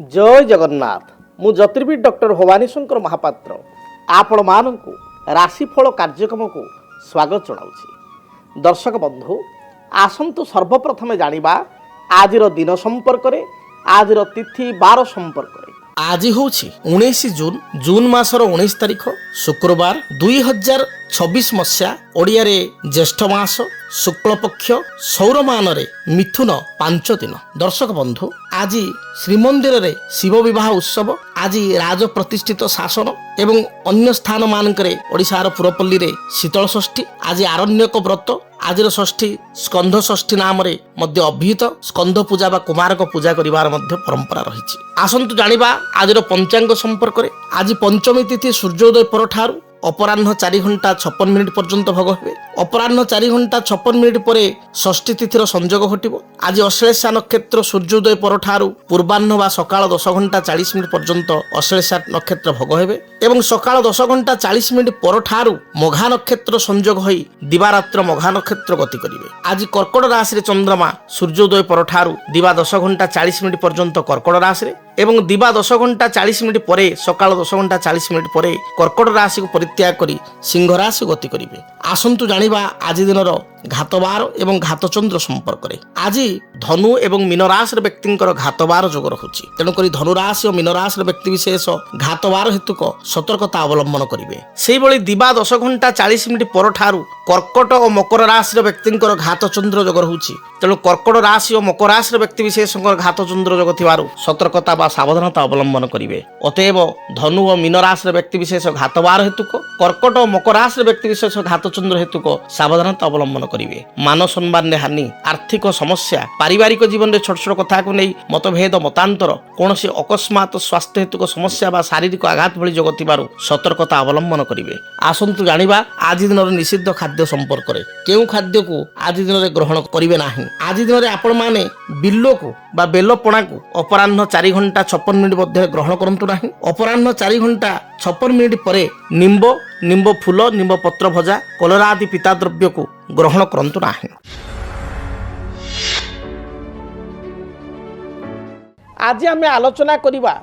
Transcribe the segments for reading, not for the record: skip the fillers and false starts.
जय जगन्नाथ मु ज्योतिर्विद डॉक्टर भवानी शंकर महापात्र आपण मानक राशिफल कार्यक्रम को स्वागत जनाऊँगी। दर्शक बंधु आसतु सर्वप्रथमे जानिबा आजिर दिन संपर्क रे आजिर तिथि बार संपर्क रे। आज हूँ 19 जून जून मासर 19 तारिख शुक्रवार 2026 मसीहा ओडिया रे ज्येष्ठ मास शुक्ल पक्ष सौरमान रे मिथुन 5 दिन। दर्शक बंधु आज श्रीमंदिर रे शिव विवाह उत्सव आज राज प्रतिष्ठित शासन एवं अन्य स्थान मानकरे ओडिशार पुरपल्ली रे शीतल षष्ठी आज आरण्यक व्रत आजिर षष्ठी स्कंध षष्ठी नाम रे मध्य अभिहित स्कंध पूजा बा कुमारक पूजा करिवार मध्य परंपरा रहिछि। आसंतु जानिबा आजिर पंचांग संपर्क रे। आज पंचमी तिथि सूर्योदय पर ठारू अपराह्न 4 घंटा 56 मिनिट पर्यंत भोग हेबे। अपराह्न 4 घंटा 56 मिनिट परे षष्ठी तिथिर संयोग घटिबो। आज अश्लेषा नक्षत्र सूर्योदय पर ठारू पूर्वाह्न बा सकाळ 10 घंटा 40 मिनिट पर्यंत अश्लेषा नक्षत्र भोग हेबे एवं सकाळ 10 घंटा 40 मिनिट पर ठारू मघा नक्षत्र संयोग होई दिवारात्र मघा नक्षत्र गति करिवे। आज कर्कट राशि रे चंद्रमा सूर्योदय पर ठारू दिवा 10 घंटा 40 मिनिट पर्यंत कर्कट राशि रे एवं दिवा 10 घंटा 40 मिनिट परे सकाळ 10 घंटा 40 मिनिट परे कर्कट राशि को परित्याग करी सिंह राशि गति करिवे। आसंतु जानिबा आज दिनर घातबार एवं घातचंद्र संपर्क रे। आज धनु एवं मीन राशि व्यक्तिंकर घातबार जोग रहुछि। तेणुकरी धनु राशि और मीन राशि व्यक्ति विशेष घातबार हेतुक सतर्कता अवलंबन करिवे। सेहि भली दिवा 10 घंटा 40 मिनिट पर ठारू कर्कट और मकर राशि व्यक्तिंकर घातचंद्र जोग रहुछि। तेणु कर्कट राशि और मकर राशि व्यक्ति विशेषकर घातचंद्र जोग थिबारु सतर्कता बा सावधानता अवलंबन करिवे। अतएव धनु और मीन राशि व्यक्ति विशेष घातबार हेतुक कर्कट और मकर राशि व्यक्ति विशेष घातचंद्र हेतुक सावधानता अवलंबन करिवे। मान सम्मान हानि आर्थिक समस्या पारिवारिक जीवन में छोट छोट कथा को नहीं मतभेद मतांतर कौन से अकस्मात स्वास्थ्य हेतुक समस्या बा शारीरिक आघात भली जोग थिबारु सतर्कता अवलंबन करिवे। आसंतु जानिबा आज दिन निषिद्ध खाद्य संपर्क रे। केउ खाद्य को आज दिन ग्रहण करिवे नाही। आज दिन आपण माने बिल्लो को बा बेल पणा को अपराह्न 4 घंटा 56 मिनिट मध्य ग्रहण करंतु नाही। अपराह्न 4 घंटा 56 मिनिट परे निम्ब फूल निम्ब पत्र भजा कलरा आदि पिता द्रव्य को ग्रहण करंतु नाही। आज आम आलोचना करिबा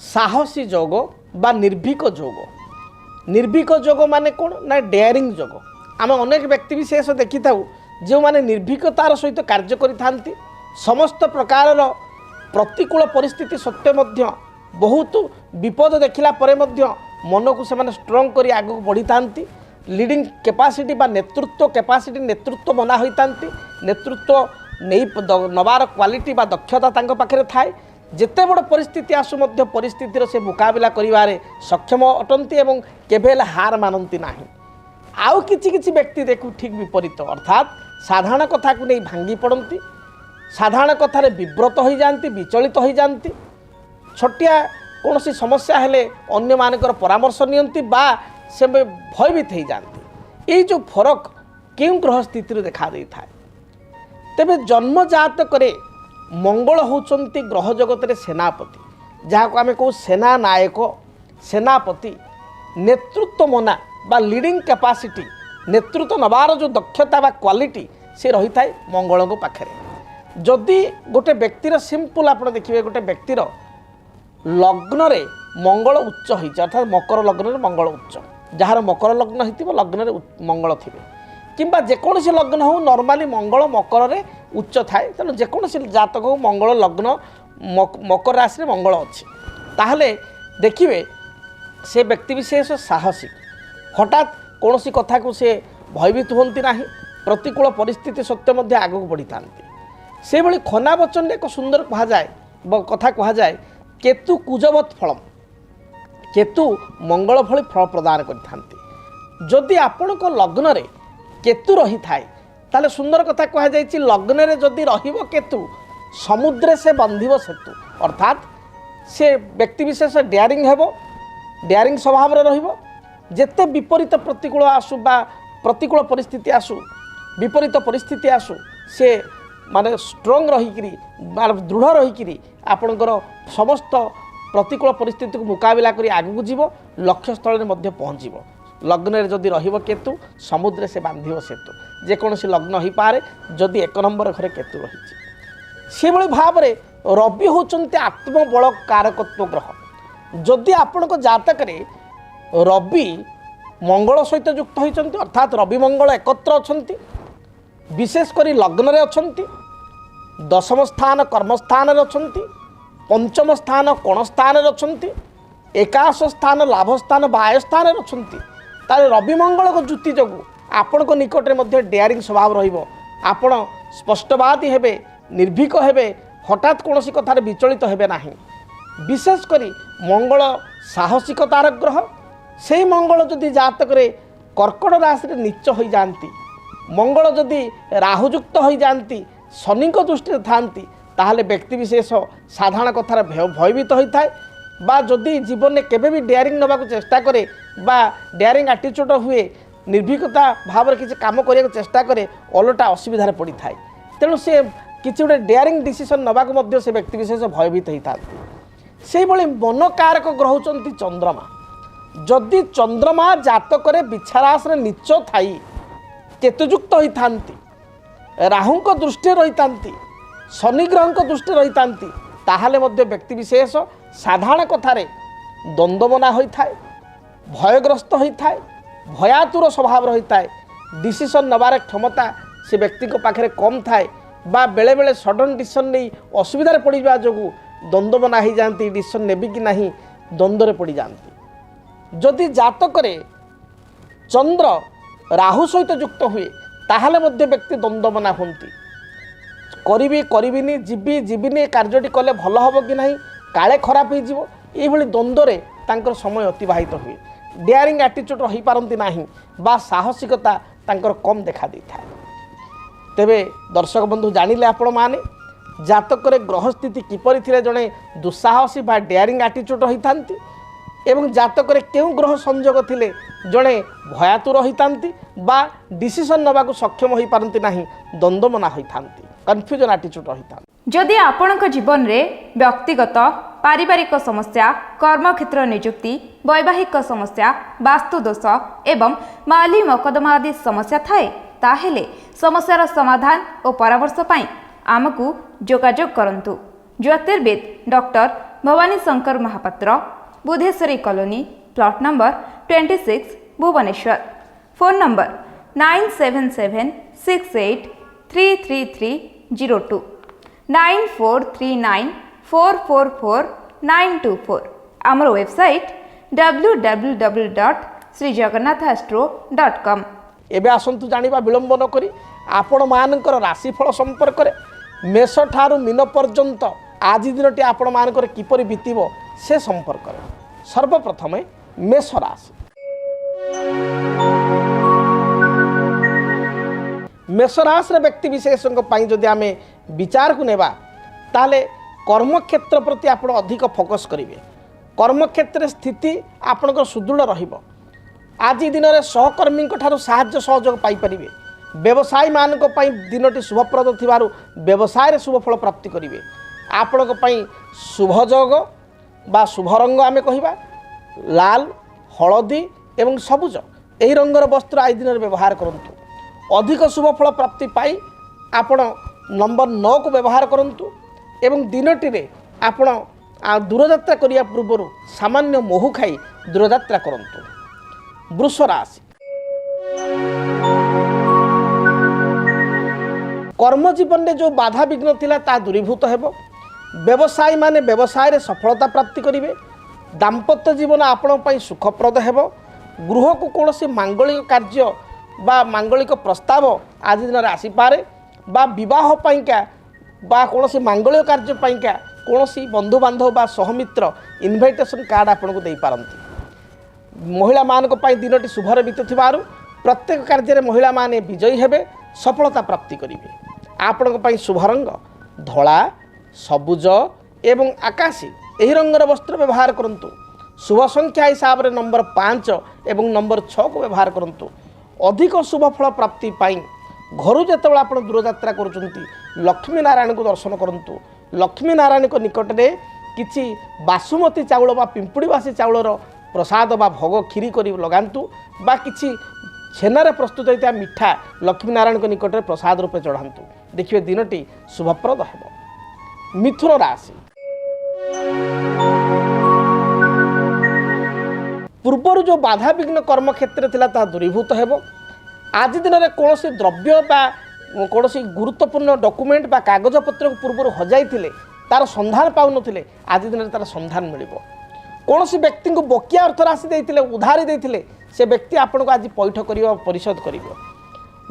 साहसी जोग बा निर्भीक जोग। निर्भीक जोग माने कौन ना डेयरिंग जोग। आम अनेक व्यक्ति विशेष देखि थाउ जो माने निर्भीकतार सहित कार्य करिथांती। समस्त प्रकार प्रतिकूल परिस्थिति सत्वे मध्य बहुत विपद देखिला परे मध्य मन को से स्ट्रंग करी आगु बढ़ी थांती। लीडिंग कैपेसिटी बा नेतृत्व कैपेसिटी नेतृत्व बना होइतांती। नेतृत्व नहीं नबार क्वालिटी बा दक्षता तांको पाखरे थाए। जेते बड़ परिस्थिति आसु मध्य परिस्थितिर से मुकाबला करिवारे सक्षम अटंती एवं केबेल हार मानती नाही। आउ किछि व्यक्ति देखु ठीक विपरीत अर्थात साधारण कथा को नहीं भांगी पड़ती। साधारण कथार विव्रत हो जाती विचलित हो जाती। छोटिया कौन सी समस्या हेले अन्य मानकर परामर्श नियंती बा से भयभीत हो जाती। ये जो फरक क्यों ग्रह स्थिति देखा दे था। तेबे जन्मजात करे मंगल होचंती ग्रह जगत रे सेनापति जहाँ को आम कहू सेना नायक सेनापति नेतृत्व मना बा लीडिंग कैपेसिटी नेतृत्व नबार जो दक्षता बा क्वालिटी से रही थाए मंगल को पाखरे। जदि गोटे व्यक्तिर सिंपल आप देखिए गोटे व्यक्तिर लग्न रे मंगल उच्च होइछ अर्थात मकर लग्न रे मंगल उच्च जार मकर लग्न होइतिबो लग्न रे मंगल थिबे किंबा जेकोसी लग्न हो नॉर्मली मंगल मकर रे उच्च थाए। तेणु जेकोसी जातक हो मंगल लग्न मकर राशि रे मंगल अछि ताहले देखिए से व्यक्ति विशेष साहसी हठात कौन सी कथा को से भयभीत होती ना। प्रतिकूल परिस्थिति सत्वे मध्य आगू बढ़ी था। से भली खना वचन एक सुंदर कहा जाए कथा कहा जाए केतु कुजवत फलम केतु मंगल भली फल प्रदान करथांती। जदि आपण को लग्न रे केतु रही थाए ताले सुंदर कथा कहा जाइछि लग्न रे जदि रहिबो केतु समुद्र से बंधिबो सेतु अर्थात से व्यक्ति विशेष डेयरिंग हेबो डेयरिंग स्वभाव रे रहिबो। जेते विपरीत प्रतिकूल आसु बा प्रतिकूल परिस्थिति आसु विपरीत परिस्थिति आसु से माने स्ट्रंग रहीकि दृढ़ रहीकि आपणकर समस्त प्रतिकूल परिस्थिति को मुकाबला करी आगू जीव लक्ष्य स्थल में पहुँचब। लग्न रे जदि रहिबो केतु समुद्र से बांधिबो सेतु जेकोसी लग्न हो पारे जदि 1 नंबर घरे केतु रही से भाव में रवि होचंती आत्मबल कारकत्व ग्रह जदि आपणक जातक रवि मंगल सहित युक्त होती अर्थात रवि मंगल एकत्र अछंती विशेषकर लग्न रे अछंती दशम स्थान कर्मस्थान अछंती पंचम स्थान कोण स्थान अछंती एकादश स्थान लाभ स्थान बाह्य स्थान अछंती तारे रवि मंगल को जुति जोगु आपण को निकट में मध्य डेयरिंग स्वभाव रहिबो आपण स्पष्टवादी हेबे निर्भीक हेबे हठात कौन कथार विचलित हेबे नाही विशेषकर मंगल साहसिकतार ग्रह से मंगल जदि जातक कर्कट राशि रे नीच हो जाती मंगल जदि राहुयुक्त हो जाती शनि दृष्टि थांती ताहले व्यक्ति विशेष साधारण कथार भयभीत होता है बा जदि जीवन में केबे भी डेयरिंग नबाक चेष्टा करे बा डेयरिंग एटीट्यूड हुए निर्भीकता भाव में किसी काम करने चेष्टा करे ओलटा असुविधार पड़ी थाए तेणु से किसी गोटे डेयरिंग डिसीजन नबाक से व्यक्ति विशेष भयभीत होता से मन कारक ग्रह होचंती चंद्रमा जदि चंद्रमा जातक बिछारास नीच थाई केतुयुक्त होता राहु दृष्टि रही शनि ग्रह दृष्टि रही ताहले मध्य व्यक्ति विशेष साधारण कथार द्वंद्वमना होता है भयग्रस्त होता है भयातुर स्वभाव रही है डिसीजन नबार क्षमता से व्यक्ति पाखे कम थाए बा बेले बेले सडन डिसीजन नहीं असुविधार पड़ा जो द्वंद्वमना हो जाती डिसीजन नेबी कि नहीं द्वंद्व पड़ जाती जदि जातक चंद्र राहु सहित युक्त हुए ताहले मध्य व्यक्ति द्वंद्वमना होती करी जीवी जीविनी कार्यटी कले भल हम कि नहीं काले खराब हो द्वंद्व तांकर समय अतिबाहित हुए डेयरिंग एटीट्यूड रही पारती नहीं बा साहसिकता तांकर कम देखा दी था तेबे दर्शक बंधु जानिले आपण माने जातक ग्रह स्थिति किपरि थिले जणे दुस्साहसी बा डेयरिंग एटीट्यूड रही थांती एवं जातक केउं ग्रह संयोग थिले जणे भयातुर होइतांती बा डिसीजन नबाकू सक्षम होई पारंती नाही द्वंद्वमना होइतांती कन्फ्यूजन एटीट्यूड रहितांती जदि आपणक जीवन में व्यक्तिगत पारिवारिक समस्या कर्मक्षेत्र नियुक्ति वैवाहिक समस्या वास्तुदोष एवं माली मकदमा आदि समस्या थाए ताहेले समस्यार समाधान और परामर्श पाई आमकु जोगाजोग करंतु ज्योतिर्विद doctor Bhabani Shankar Mahapatra Budheswari colony plot number 26 Bhubaneswar phone number 9776833302 9439444924 आमर वेबसाइट www.srijagannathastro.com एबे आसंतु जानिबा विलंब न करी आपण मानकर राशिफल संपर्क रे मेष ठारू मीन पर्यंत आज दिनटी आपण मानकर किपरि बीतिबो से संपर्क रे सर्वप्रथमे मेष राशि मेष राशि व्यक्ति विशेषों जदि आम विचार को नेबा ताले कर्मक्षेत्र प्रति आप अधिक फोकस करेंगे कर्मक्षेत्र स्थिति आपणकर सुदृढ़ रहिबो आज दिन में सहकर्मी साहाय्य सहयोग पाइपर व्यवसायी मान दिनटी शुभप्रद थिबारु व्यवसाय शुभफल प्राप्ति करेंगे आपण शुभयोग बा शुभ रंग आम कहिबा लाल हलदी एवं सबुज यही रंगर वस्त्र आज दिन व्यवहार करंतु अधिक शुभफल प्राप्ति पाई आपण नंबर 9 को व्यवहार करंतु एवं दिनटी रे आपण दूरयात्रा करिया पूर्व सामान्य मोहु खाई दूरयात्रा करंतु वृष राशि कर्म जीवन में जो बाधा विघ्न थिला ता दूरीभूत हेबो व्यवसायी माने व्यवसाय रे सफलता प्राप्ति करिवे दाम्पत्य जीवन आपण पई सुखप्रद हेबो गृह को कौनसी मांगलिक कार्य बा मांगलिक प्रस्ताव आज दिन में आसीपे बा विवाह पाइका बा कौनसी मांगलिक कार्य पाइका कौनसी बंधुबांधव बा सहमित्र इनविटेशन कार्ड आपन को दे पारंती महिला मानक पई दिनटी शुभरे बीतुथिबारु प्रत्येक कार्य में महिला माने विजयी हेबे सफलता प्राप्ति करिवे आपन पई शुभ रंग धला सबुज एवं आकाशी यही रंगर वस्त्र व्यवहार करंतु शुभ संख्या हिसाब रे नंबर 5 एवं नंबर 6 को व्यवहार करंतु अधिक शुभ फल प्राप्ति पाई घर जिते आप दूरयात्रा करुँच लक्ष्मी नारायण को दर्शन करंतु लक्ष्मी नारायण को निकट में किसी बासुमती चाउल बा पिंपुड़ीवासी चाउलर प्रसाद बा भोग खीरी करी लगांतु बा किसी छेनारे प्रस्तुत होता मिठा लक्ष्मी नारायण को निकट में प्रसाद रूपे चढ़ातु देखिए दिनटी शुभप्रद हेब मिथुन राशि पूर्वर जो बाधा विघ्न कर्म क्षेत्र थिला ता दूरीभूत हेबो। आज दिन में कौन द्रव्य बा कौन गुरुत्वपूर्ण डॉक्यूमेंट बा कागज पत्र को पूर्व हजाई थिले तार संधान पाउन थिले आज दिन तार संधान मिलिबो। कौन व्यक्ति को बकिया अर्थ राशि देइथिले उधारी देइथिले से व्यक्ति आपन को आज पैठ करियो परिशोध करियो।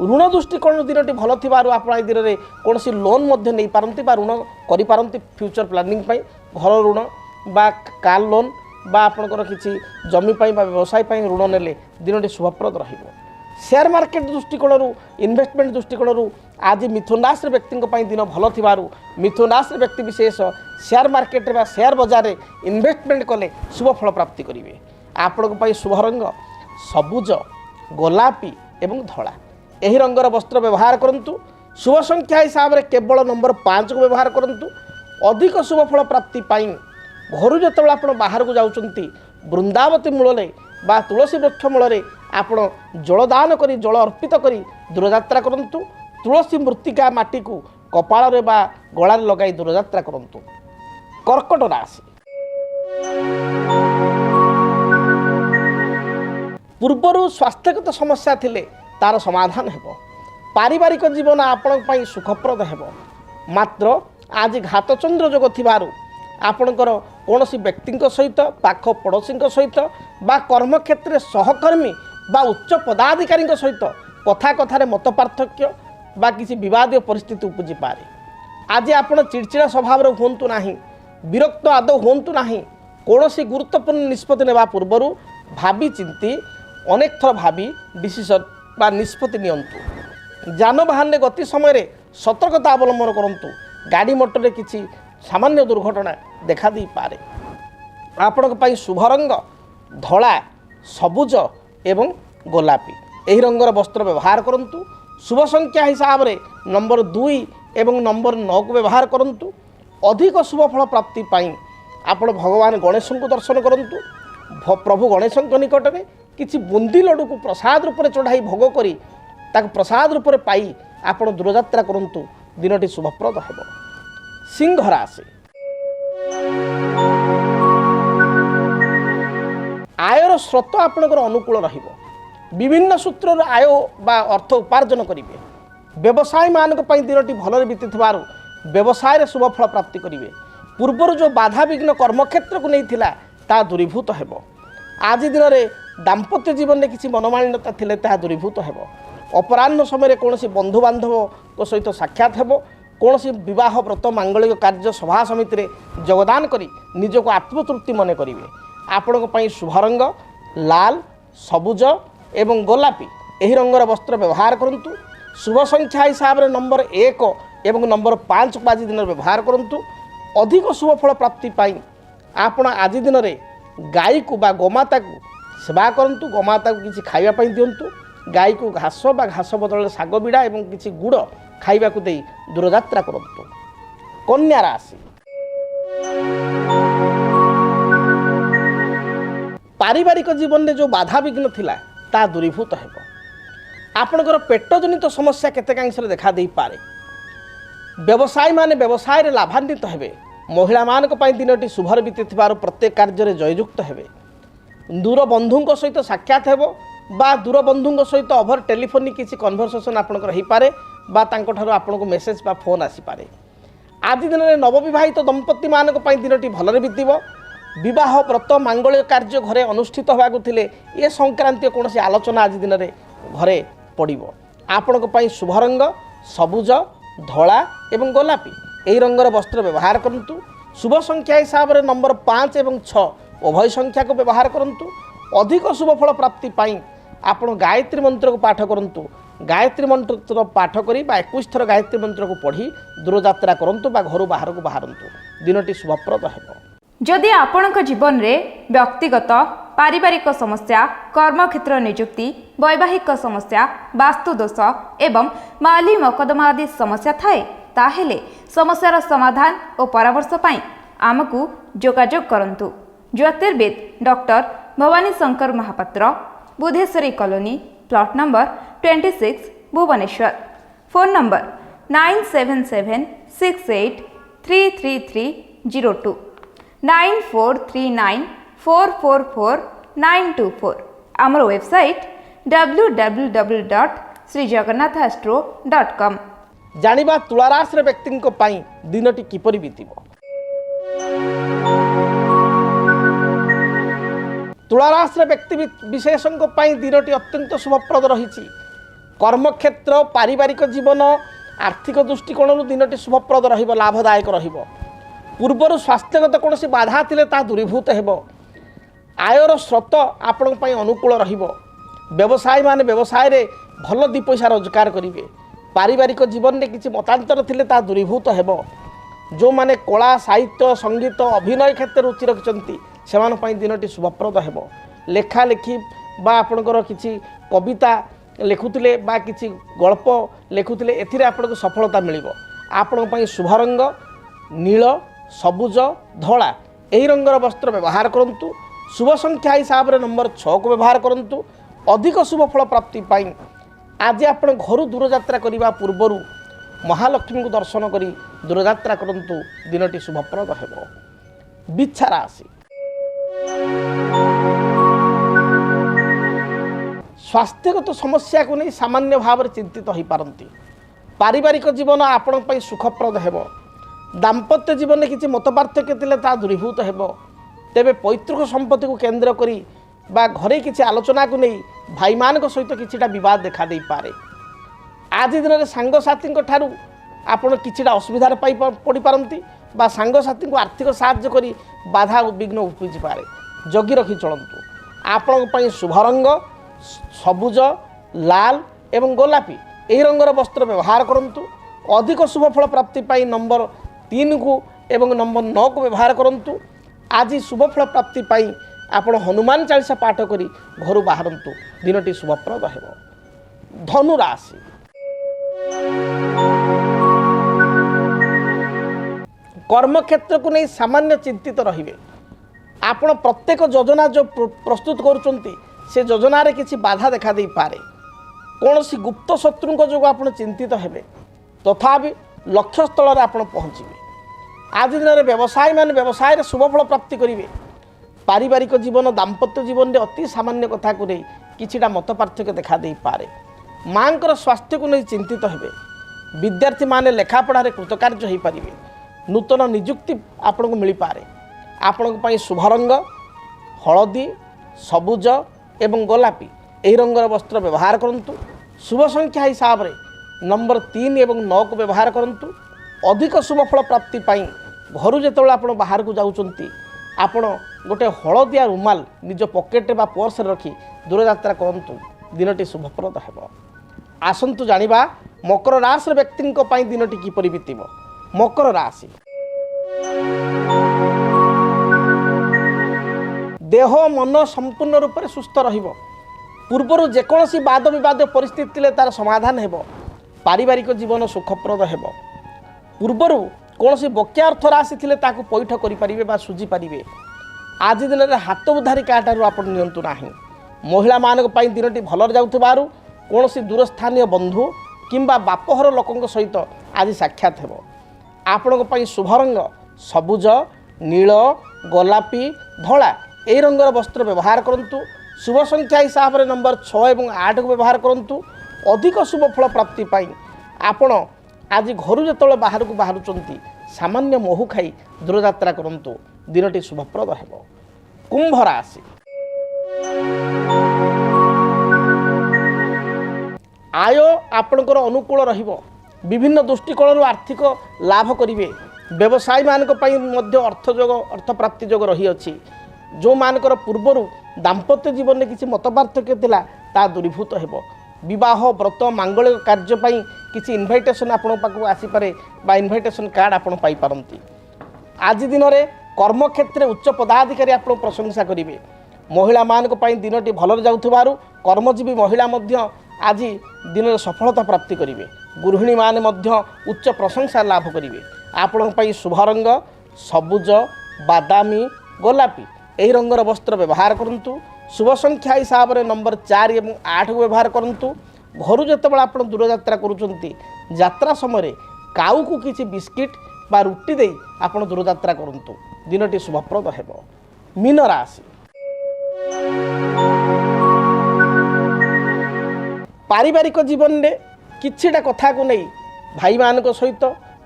ऋण दृष्टिकोण दिनटी भल थिबारु आपण ए दिन में कौन लोन मध्य नहीं पारंती बा ऋण करि पारंती फ्यूचर प्लानिंग पई घर ऋण बा कार लोन बा आपणकर किसी जमी पई बा व्यवसाय पई ऋण नेले दिनटी शुभप्रद रहिबो। शेयर मार्केट दृष्टिकोण इन्वेस्टमेंट दृष्टिकोण आज मिथुन राशि व्यक्ति दिन भल थिबारु मिथुन राशि व्यक्ति विशेष शेयर मार्केट बा शेयर बाजार में इन्वेस्टमेंट कले शुभ फल प्राप्ति करेंगे। आपण शुभ रंग सबुज गोलापी एवं धला यही रंगर वस्त्र व्यवहार करंतु। शुभ संख्या हिसाब से केवल नंबर 5 को व्यवहार करंतु। अधिक शुभ फल प्राप्ति पाई घर जो आप बाहर को जाउचंती वृंदावती मूल बा तुलसी वृक्ष मूल आपण जलदान करी जल अर्पित करी दूरयात्रा करंतु। तुलसी मृत्तिका माटी को कपाल बा गलार लगाई दूरयात्रा करंतु। कर्कट राशि पूर्वर स्वास्थ्यगत समस्या थिले तार समाधान हेबो। पारिवारिक जीवन आपण पई सुखप्रद हेबो। मात्र आज घातचंद्र जोग थिबारु आपणकर कौन व्यक्ति सहित पाख पड़ोशी सहित बा कर्मक्षेत्र सहकर्मी बा उच्च पदाधिकारी सहित कथा कथार मत पार्थक्य बा किसी विवादीय परिस्थिति उपजी पारे। आज आप चिड़चिड़ा स्वभाव हूँ ना विरक्त आदौ हूँ ना कौन गुरुत्वपूर्ण निष्पत्ति नेबा पूर्वर भावी चिंती अनेक थर भावी डिसीजन बा निष्पत्ति नियंतु। जानवाहन गति समय सतर्कता अवलंबन करंतु। गाड़ी मोटर किसी सामान्य दुर्घटना देखा दी पारे। आपण पाई शुभ रंग धला सबुज एवं गोलापी यही रंगर वस्त्र व्यवहार करंतु। शुभ संख्या हिसाब से नंबर 2 एवं नंबर 9 को व्यवहार करंतु। अधिक शुभ फल प्राप्ति पाई आपण भगवान गणेश को दर्शन करंतु। प्रभु गणेश निकट में किसी बुंदी लड्डू को प्रसाद रूप में चढ़ाई भोग करी ताक प्रसाद रूप में पाई आपण दूरयात्रा करंतु। दिनटी शुभप्रद हेबो। सिंह राशि आयर स्रोत आपणकर अनुकूल रहिबो। विभिन्न सूत्र आय बा अर्थ उपार्जन करिवे। व्यवसाय मानक पई दिनटी भलरे बीतिथिबारु व्यवसाय रे शुभ फल प्राप्ति करिवे। पूर्वर जो बाधा विघ्न कर्मक्षेत्र को नहीं थिला ता दूरीभूत हेबो। आज दिन में दाम्पत्य जीवन में किसी मनमालिन्यता थिले ता दूरीभूत हेबो। अपराह्न समय कौन बंधु बांधव सहित साक्षात हेबो। कौन विवाह व्रत मांगलिक कार्य सभा समिति रे योगदान करी निजको आत्मतृप्ति मन करेंगे। आपण शुभ रंग लाल सबुज एवं गोलापी यही रंगर वस्त्र व्यवहार करंतु। शुभ संख्या हिसाब से नंबर 1 एवं नंबर 5 को आज दिन व्यवहार करंतु। अधिक शुभ फल प्राप्ति पाई आपण आज दिन में गाय को बा गोमाता को सेवा करंतु। गोमाता को किसी खाइबा पई दियंतु। गाय को घास बा घास बदल शाग बिड़ा एवं किसी गुड़ खाइबा को दे दूरयात्रा करंतु। कन्या राशि पारिवारिक जीवन में जो बाधा विघ्न थिला ता दूरीभूत हेबो। आपणकर पेट जनित समस्या केतेकांश देखा दे पारे। व्यवसायी माने व्यवसाय रे लाभान्वित हेबे। महिला मानक पई दिनटी शुभर बीतिथिबार प्रत्येक कार्य रे जययुक्त हेबे। दूर बंधुंक सहित साक्षात हेबो बा दूर बंधुंक सहित ओभर टेलीफोनिक किसी कन्वर्सेशन आपणकर हेई पारे बा तांको ठारो आपनको मेसेज बा फोन आसी पारे। आज दिन में नवविवाहित दंपति मानक पई दिनटी भलरे बीतिबो। विवाह व्रत मांगलिक कार्य घरे अनुष्ठित होबाकु थिले ए संक्रांति कौन आलोचना आज दिन में घरे पड़िबो। आपणक पई शुभ रंग सबुज धला एवं गोलापी यही रंगर वस्त्र व्यवहार करंतु। शुभ संख्या हिसाब से नंबर 5 एवं 6 उभय संख्या को व्यवहार करंतु। अधिक शुभ फल प्राप्ति पाई आपण गायत्री मंत्र को पाठ करंतु। गायत्री मंत्र पाठ करी 21 थर गायत्री मंत्र को पढ़ी दूरयात्रा करंतु बा घर बाहर को बाहरंतु। दिनटी शुभप्रद हेबो। जदि आपणक जीवन में व्यक्तिगत पारिवारिक समस्या कर्मक्षेत्र नियुक्ति वैवाहिक समस्या वास्तुदोष एवं माली मकदमा आदि समस्या थाए ताहेले समस्यार समाधान और परामर्श पाई आमको जोगाजोग करंतु। ज्योतिर्विद doctor Bhabani Shankar Mahapatra Budheswari colony plot number 26 Bhubaneswar. Phone number 977688 9439443924 9439444924 आमर वेबसाइट www.srijagannathastro.com। जानिबा तुला राशि व्यक्ति दिनटी किपरि बीतिब। तुला राशि व्यक्ति विशेषों दिनटी अत्यंत शुभप्रद रही। कर्मक्षेत्र पारिवारिक जीवन आर्थिक दृष्टिकोण दिनटी शुभप्रद लाभदायक पूर्वर स्वास्थ्यगत कौन बाधा थिले ता दूरीभूत हेबो। आयर स्रोत आपण अनुकूल व्यवसायी माने व्यवसाय रे भल दी पैसा रोजगार करेंगे। पारिवारिक जीवन में किसी मतांतर थिले ता दूरीभूत हेबो। जो माने कला साहित्य संगीत अभिनय क्षेत्र रुचि रखिछंती सेमान पई दिनटी शुभप्रद हेबो। लेखा लेखी बा आपणकर किछि कविता लेखुथिले बा किछि गल्प लेखुथिले एथिरे आपनको सफलता मिलिबो। आपण पई शुभ रंग नील सबुज धला एही रंगर वस्त्र व्यवहार करंतु। शुभ संख्या हिसाब रे नंबर 6 को व्यवहार करंतु। अधिक शुभ फल प्राप्ति पाई आज आपण घर दूरयात्रा करने पूर्वर महालक्ष्मी को दर्शन करी दूरयात्रा करंतु। दिनटी शुभप्रद हेबो। बिच्छा राशि स्वास्थ्यगत समस्या को नहीं सामान्य भाव में चिंतित हो पारती। पारिवारिक जीवन आपण पई सुखप्रद हेबो। दाम्पत्य जीवन में किसी मतपार्थक्य थिले ता दूरीभूत हेबो। तेबे पैतृक संपत्ति को केंद्र करी बा घरे किसी आलोचना को नहीं भाई मान सहित किछिटा विवाद देखा दे पारे। आज दिन में सांगसाथी ठारू आपण किछिटा असुविधार पाई पड़ी पारती बा सांगसाथी को आर्थिक साहाय्य करी बाधा उद्विग्न उपजी पारे। जगी रखी चलतु। आपण पई शुभ रंग सबुज लाल एवं गोलापी यही रंगर वस्त्र व्यवहार करंतु। अधिक शुभ फल प्राप्ति पाई नंबर 3 को एवं नंबर 9 को व्यवहार करंतु। आज शुभ फल प्राप्ति पाई आपण हनुमान चालीसा पाठ करी घर बाहरंतु। दिनटी शुभप्रद हेबो। धनु राशि कर्मक्षेत्र को नहीं सामान्य चिंतित रहिबे। आपण प्रत्येक योजना जो प्रस्तुत करुचंती से योजना रे किछि बाधा देखा दे पारे। कौन सी गुप्त शत्रु जो आप चिंतित हेबे तथापि लक्ष्य स्थल रे आपण पहुँचे। आज दिन में व्यवसायी मान व्यवसाय रे शुभफल प्राप्ति करेंगे। पारिवारिक जीवन दाम्पत्य जीवन में अति सामान्य कथा को नहीं किछिटा मतपार्थक्य देखा दे पारे। मांकर स्वास्थ्य को नहीं चिंतित हेबे। विद्यार्थी माने लेखापढ़ा कृतकार्य हो पारे। नूतन निजुक्ति आपण को मिल पारे। आपण शुभ रंग हलदी सबुज एवं गोलापी यही रंगर वस्त्र व्यवहार करंतु। शुभ संख्या हिसाब रे नंबर 3 एवं 9 को व्यवहार करंतु। अधिक शुभ फल प्राप्ति पाई घर जो आप बाहर को जाउचंती आपण गोटे हलदिया रुमाल निज पॉकेट बा पर्स रखी दूरयात्रा करंतु। दिनटी शुभप्रद हेबो। आसंतु जानिबा मकर राशि व्यक्ति दिनटी किपरि बीतिब। मकर राशि देह मन संपूर्ण रूप से सुस्थ रहिबो। पूर्वर जेकोसी वाद विवाद परिस्थिति तार समाधान हेबो। पारिवारिक जीवन सुखप्रद हेबो। पूर्वर कौन बक्या अर्थ राशि थिले ताकू पैठ करें बा सुझी पारे। आज दिन में हाथ उधारी काटारू आप नियंतु नाही। महिला मानक पई दिनटी भल जाउथबारु कौन दूरस्थानीय बंधु किंबा बापहर लोकों सहित आज साक्षात हेबो। आपण पई शुभ रंग सबुज नील गोलापी धला यही रंगर वस्त्र व्यवहार करंतु। शुभ संख्या हिसाब रे नंबर 6 एवं 8 को व्यवहार करंतु। अधिक शुभ फल प्राप्ति पाई आपण आज घर जो बाहर को बाहरुचंती सामान्य महु खाई दूरयात्रा करंतु। दिनटी शुभप्रद हेबो। कुंभ राशि आय आपणकर अनुकूल रहिबो। विभिन्न दृष्टिकोण आर्थिक लाभ करिवे। व्यवसायी मानक पई मध्य अर्थ प्राप्ति जोग रही अछि। जो मानकर पूर्वर दाम्पत्य जीवन में किसी मतपार्थक्य थिला ता दूरीभूत हेबो। विवाह व्रत मांगलिक कार्य पई किसी इनभाइटेशन आपण पाखु आसी पारे बा इनभाइटेशन कार्ड आपण पाई पारंती। आज दिन में कर्मक्षेत्र उच्च पदाधिकारी आपण प्रशंसा करेंगे। महिला मानक पई दिनटी भल जाउथबारु कर्मजीवी महिला मध्य आज दिन में सफलता प्राप्ति करेंगे। गृहिणी माने मध्य उच्च प्रशंसा लाभ करेंगे। आपण पई शुभ रंग सबुज बादामी गोलापी यही रंगर वस्त्र व्यवहार करंतु। शुभ संख्या हिसाब रे नंबर 4 एवं 8 को व्यवहार करंतु। घर जो आप दूरयात्रा करुचंती यात्रा समय काऊ को किसी बिस्किट বা ରୁଟି ଦେଇ ଆପଣ ଦୂରଯାତ୍ରା କରନ୍ତୁ, ଦିନଟି ଶୁଭପ୍ରଦ ହେବ। ମୀନ ରାଶି, ପାରିବାରିକ ଜୀବନରେ କିଛିଟା କଥାକୁ ନେଇ ଭାଇମାନଙ୍କ ସହିତ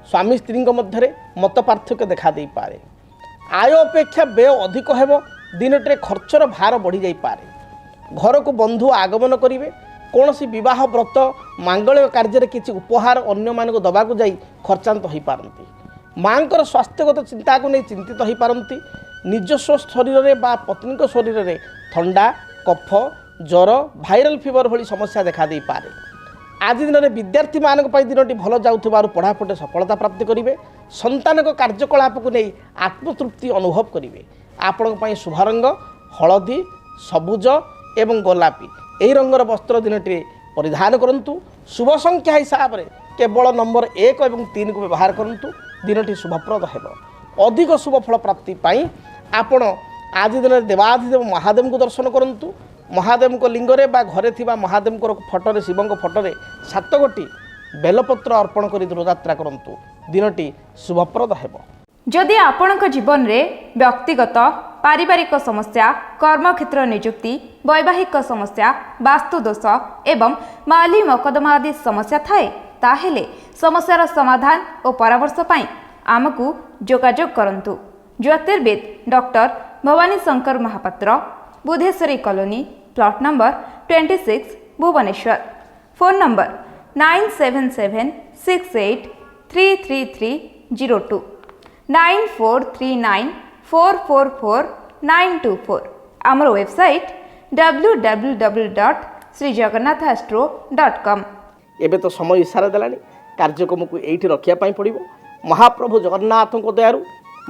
ସ୍ୱାମୀ ସ୍ତ୍ରୀଙ୍କ ମଧ୍ୟରେ ମତ ପାର୍ଥକ୍ୟ ଦେଖାଦେଇପାରେ। ଆୟ ଅପେକ୍ଷା ବ୍ୟୟ ଅଧିକ ହେବ, ଦିନଟିରେ ଖର୍ଚ୍ଚର ଭାର ବଢ଼ିଯାଇପାରେ। ଘରକୁ ବନ୍ଧୁ ଆଗମନ କରିବେ, କୌଣସି ବିବାହ ବ୍ରତ ମାଙ୍ଗଳିକ କାର୍ଯ୍ୟରେ କିଛି ଉପହାର ଅନ୍ୟମାନଙ୍କୁ ଦେବାକୁ ଯାଇ ଖର୍ଚ୍ଚାନ୍ତ ହୋଇପାରନ୍ତି। ମାଙ୍କର ସ୍ୱାସ୍ଥ୍ୟଗତ ଚିନ୍ତାକୁ ନେଇ ଚିନ୍ତିତ ହୋଇପାରନ୍ତି। ନିଜସ୍ୱ ଶରୀରରେ ବା ପତ୍ନୀଙ୍କ ଶରୀରରେ ଥଣ୍ଡା, କଫ, ଜ୍ୱର, ଭାଇରାଲ ଫିଭର ଭଳି ସମସ୍ୟା ଦେଖାଦେଇପାରେ। ଆଜି ଦିନରେ ବିଦ୍ୟାର୍ଥୀମାନଙ୍କ ପାଇଁ ଦିନଟି ଭଲ ଯାଉଥିବାରୁ ପଢ଼ାପଢ଼ିରେ ସଫଳତା ପ୍ରାପ୍ତି କରିବେ। ସନ୍ତାନଙ୍କ କାର୍ଯ୍ୟକଳାପକୁ ନେଇ ଆତ୍ମତୃପ୍ତି ଅନୁଭବ କରିବେ। ଆପଣଙ୍କ ପାଇଁ ଶୁଭ ରଙ୍ଗ ହଳଦୀ, ସବୁଜ ଏବଂ ଗୋଲାପୀ, ଏହି ରଙ୍ଗର ବସ୍ତ୍ର ଦିନଟିରେ ପରିଧାନ କରନ୍ତୁ। ଶୁଭ ସଂଖ୍ୟା ହିସାବରେ କେବଳ ନମ୍ବର 1 ଏବଂ 3କୁ ବ୍ୟବହାର କରନ୍ତୁ, ଦିନଟି ଶୁଭପ୍ରଦ ହେବ। ଅଧିକ ଶୁଭ ଫଳ ପ୍ରାପ୍ତି ପାଇଁ ଆପଣ ଆଜି ଦିନରେ ଦେବାଧିଦେବ ମହାଦେବଙ୍କୁ ଦର୍ଶନ କରନ୍ତୁ। ମହାଦେବଙ୍କ ଲିଙ୍ଗରେ ବା ଘରେ ଥିବା ମହାଦେବଙ୍କର ଫଟୋରେ, ଶିବଙ୍କ ଫଟୋରେ 7 ଗୋଟି ବେଲପତ୍ର ଅର୍ପଣ କରି ଦୂରଯାତ୍ରା କରନ୍ତୁ, ଦିନଟି ଶୁଭପ୍ରଦ ହେବ। ଯଦି ଆପଣଙ୍କ ଜୀବନରେ ବ୍ୟକ୍ତିଗତ ପାରିବାରିକ ସମସ୍ୟା, କର୍ମକ୍ଷେତ୍ର ନିଯୁକ୍ତି, ବୈବାହିକ ସମସ୍ୟା, ବାସ୍ତୁଦୋଷ ଏବଂ ମାଲି ମକଦ୍ଦମା ଆଦି ସମସ୍ୟା ଥାଏ, ତାହେଲେ ସମସ୍ୟାର ସମାଧାନ ଓ ପରାମର୍ଶ ପାଇଁ ଆମକୁ ଯୋଗାଯୋଗ କରନ୍ତୁ। ଜ୍ୟୋତିର୍ବିଦ doctor Bhabani Shankar Mahapatra, Budheswari colony, plot number 26, Bhubaneswar. Phone number 9776833302, 9439444924। ଆମର ୱେବସାଇଟ୍ www.srijagannathastro.com। ଏବେ ତ ସମୟ ଇସାରା ଦେଲାଣି, କାର୍ଯ୍ୟକ୍ରମକୁ ଏଇଠି ରଖିବା ପାଇଁ ପଡ଼ିବ। ମହାପ୍ରଭୁ ଜଗନ୍ନାଥଙ୍କ ଦୟାରୁ,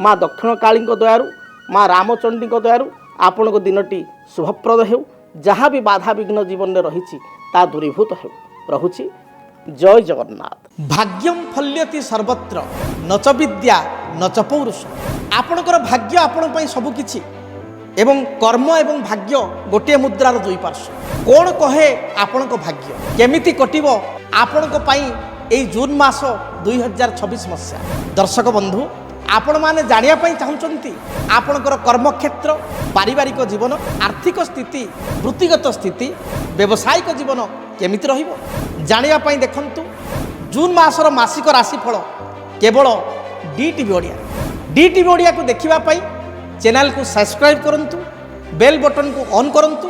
ମା ଦକ୍ଷିଣକାଳୀଙ୍କ ଦୟାରୁ, ମା ରାମଚଣ୍ଡୀଙ୍କ ଦୟାରୁ ଆପଣଙ୍କ ଦିନଟି ଶୁଭପ୍ରଦ ହେଉ। ଯାହା ବି ବାଧାବିଘ୍ନ ଜୀବନରେ ରହିଛି ତାହା ଦୂରୀଭୂତ ହେଉ। ରହୁଛି, ଜୟ ଜଗନ୍ନାଥ। ଭାଗ୍ୟମ୍ ଫଲ୍ୟତି ସର୍ବତ୍ର ନଚ ବିଦ୍ୟା ନଚ ପୌରୁଷ। ଆପଣଙ୍କର ଭାଗ୍ୟ ଆପଣଙ୍କ ପାଇଁ ସବୁକିଛି ଏବଂ କର୍ମ ଏବଂ ଭାଗ୍ୟ ଗୋଟିଏ ମୁଦ୍ରାର ଦୁଇ ପାର୍ଶ୍ୱ। କ'ଣ କହେ ଆପଣଙ୍କ ଭାଗ୍ୟ, କେମିତି କଟିବ ଆପଣଙ୍କ ପାଇଁ ଏଇ ଜୁନ୍ ମାସ 2026 ମସିହା। ଦର୍ଶକ ବନ୍ଧୁ, ଆପଣମାନେ ଜାଣିବା ପାଇଁ ଚାହୁଁଛନ୍ତି ଆପଣଙ୍କର କର୍ମକ୍ଷେତ୍ର, ପାରିବାରିକ ଜୀବନ, ଆର୍ଥିକ ସ୍ଥିତି, ବୃତ୍ତିଗତ ସ୍ଥିତି, ବ୍ୟବସାୟିକ ଜୀବନ କେମିତି ରହିବ ଜାଣିବା ପାଇଁ ଦେଖନ୍ତୁ ଜୁନ୍ ମାସର ମାସିକ ରାଶିଫଳ କେବଳ DTV ଓଡ଼ିଆ। DTV ଓଡ଼ିଆକୁ ଦେଖିବା ପାଇଁ ଚ୍ୟାନେଲକୁ ସବସ୍କ୍ରାଇବ୍ କରନ୍ତୁ, ବେଲ୍ ବଟନକୁ ଅନ୍ କରନ୍ତୁ,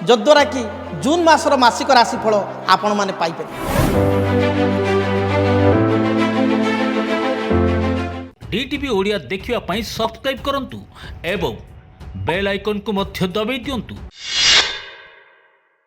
ଯଦ୍ୱାରା କି ଜୁନ୍ ମାସର ମାସିକ ରାଶିଫଳ ଆପଣମାନେ ପାଇପାରିବେ। DTV ଓଡ଼ିଆ ଦେଖିବା ପାଇଁ ସବସ୍କ୍ରାଇବ୍ କରନ୍ତୁ ଏବଂ ବେଲ୍ ଆଇକନ୍କୁ ମଧ୍ୟ ଦବାଇ ଦିଅନ୍ତୁ।